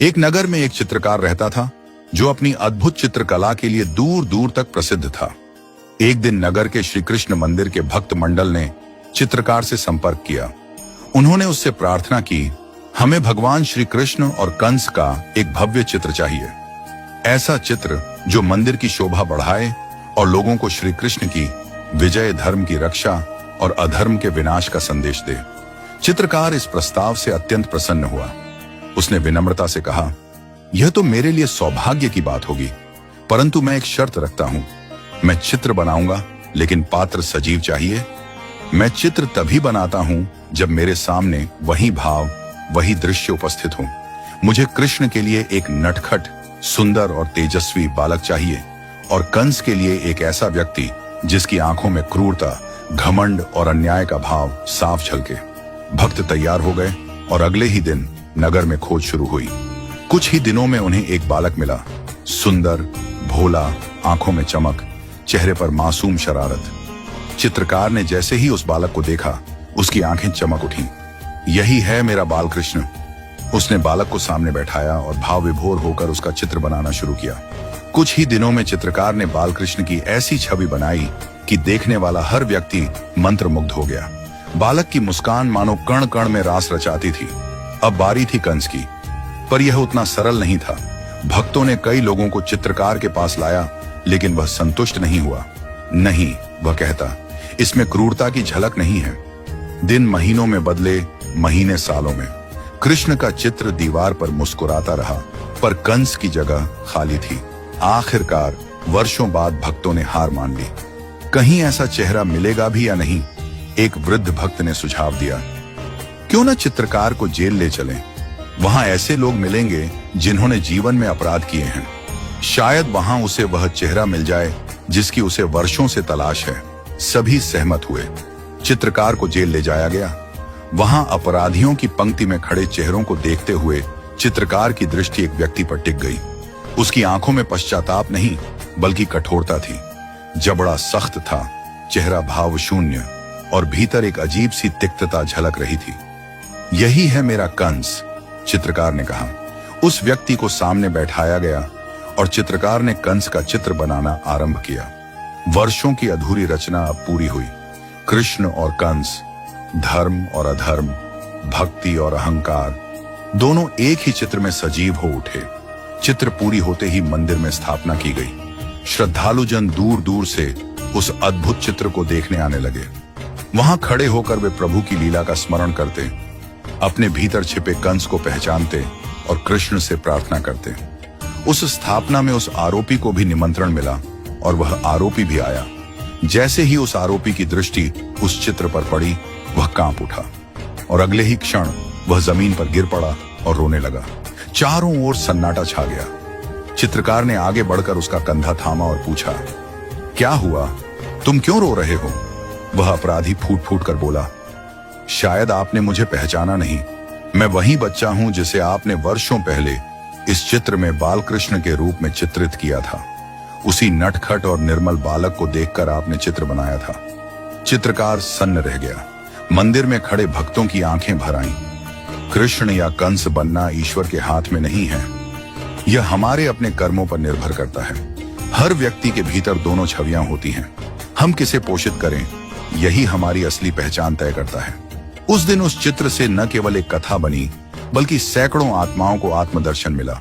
एक नगर में एक चित्रकार रहता था जो अपनी अद्भुत चित्रकला के लिए दूर दूर तक प्रसिद्ध था। एक दिन नगर के श्री कृष्ण मंदिर के भक्त मंडल ने चित्रकार से संपर्क किया। उन्होंने उससे प्रार्थना की, हमें भगवान श्री कृष्ण और कंस का एक भव्य चित्र चाहिए। ऐसा चित्र जो मंदिर की शोभा बढ़ाए और लोगों को श्री कृष्ण की विजय, धर्म की रक्षा और अधर्म के विनाश का संदेश दे। चित्रकार इस प्रस्ताव से अत्यंत प्रसन्न हुआ। उसने विनम्रता से कहा, यह तो मेरे लिए सौभाग्य की बात होगी, परंतु मैं एक शर्त रखता हूं। मैं चित्र बनाऊंगा, लेकिन पात्र सजीव चाहिए। मैं चित्र तभी बनाता हूं जब मेरे सामने वही भाव, वही दृश्य उपस्थित हो। मुझे कृष्ण के लिए एक नटखट, सुंदर और तेजस्वी बालक चाहिए और कंस के लिए एक ऐसा व्यक्ति जिसकी आंखों में क्रूरता, घमंड और अन्याय का भाव साफ झलके। भक्त तैयार हो गए और अगले ही दिन नगर में खोज शुरू हुई। कुछ ही दिनों में उन्हें एक बालक मिला, सुंदर, भोला, आंखों में चमक, चेहरे पर मासूम शरारत। चित्रकार ने जैसे ही उस बालक को देखा, उसकी आंखें चमक उठी। यही है मेरा बाल कृष्ण। उसने बालक को सामने बैठाया और भाव विभोर होकर उसका चित्र बनाना शुरू किया। कुछ ही दिनों में चित्रकार ने बाल कृष्ण की ऐसी छवि बनाई कि देखने वाला हर व्यक्ति मंत्रमुग्ध हो गया। बालक की मुस्कान मानो कण कण में रास रचाती थी। अब बारी थी कंस की, पर यह उतना सरल नहीं था। भक्तों ने कई लोगों को चित्रकार के पास लाया, लेकिन वह संतुष्ट नहीं हुआ। नहीं, वह कहता, इसमें क्रूरता की झलक नहीं है। दिन महीनों में बदले, महीने सालों में। कृष्ण का चित्र दीवार पर मुस्कुराता रहा, पर कंस की जगह खाली थी। आखिरकार वर्षों बाद भक्तों ने हार मान ली। कहीं ऐसा चेहरा मिलेगा भी या नहीं? एक वृद्ध भक्त ने सुझाव दिया, क्यों न चित्रकार को जेल ले चलें? वहां ऐसे लोग मिलेंगे जिन्होंने जीवन में अपराध किए हैं। शायद वहां उसे वह चेहरा मिल जाए जिसकी उसे वर्षों से तलाश है। सभी सहमत हुए। चित्रकार को जेल ले जाया गया। वहां अपराधियों की पंक्ति में खड़े चेहरों को देखते हुए चित्रकार की दृष्टि एक व्यक्ति पर टिक गई। उसकी आंखों में पश्चाताप नहीं, बल्कि कठोरता थी। जबड़ा सख्त था, चेहरा भाव शून्य और भीतर एक अजीब सी तिक्तता झलक रही थी। यही है मेरा कंस, चित्रकार ने कहा। उस व्यक्ति को सामने बैठाया गया और चित्रकार ने कंस का चित्र बनाना आरंभ किया। वर्षों की अधूरी रचना अब पूरी हुई। कृष्ण और कंस, धर्म और अधर्म, भक्ति और अहंकार, दोनों एक ही चित्र में सजीव हो उठे। चित्र पूरी होते ही मंदिर में स्थापना की गई। श्रद्धालुजन दूर दूर से उस अद्भुत चित्र को देखने आने लगे। वहां खड़े होकर वे प्रभु की लीला का स्मरण करते, अपने भीतर छिपे कंस को पहचानते और कृष्ण से प्रार्थना करते। उस स्थापना में उस आरोपी को भी निमंत्रण मिला और वह आरोपी भी आया। जैसे ही उस आरोपी की दृष्टि उस चित्र पर पड़ी, वह कांप उठा और अगले ही क्षण वह जमीन पर गिर पड़ा और रोने लगा। चारों ओर सन्नाटा छा गया। चित्रकार ने आगे बढ़कर उसका कंधा थामा और पूछा, क्या हुआ? तुम क्यों रो रहे हो? वह अपराधी फूट फूट कर बोला, शायद आपने मुझे पहचाना नहीं। मैं वही बच्चा हूं जिसे आपने वर्षों पहले इस चित्र में बाल कृष्ण के रूप में चित्रित किया था। उसी नटखट और निर्मल बालक को देखकर आपने चित्र बनाया था। चित्रकार सन्न रह गया। मंदिर में खड़े भक्तों की आंखें भर आईं। कृष्ण या कंस बनना ईश्वर के हाथ में नहीं है। यह हमारे अपने कर्मों पर निर्भर करता है। हर व्यक्ति के भीतर दोनों छवियां होती हैं। हम किसे पोषित करें, यही हमारी असली पहचान तय करता है। उस दिन उस चित्र से न केवल एक कथा बनी, बल्कि सैकड़ों आत्माओं को आत्मदर्शन मिला।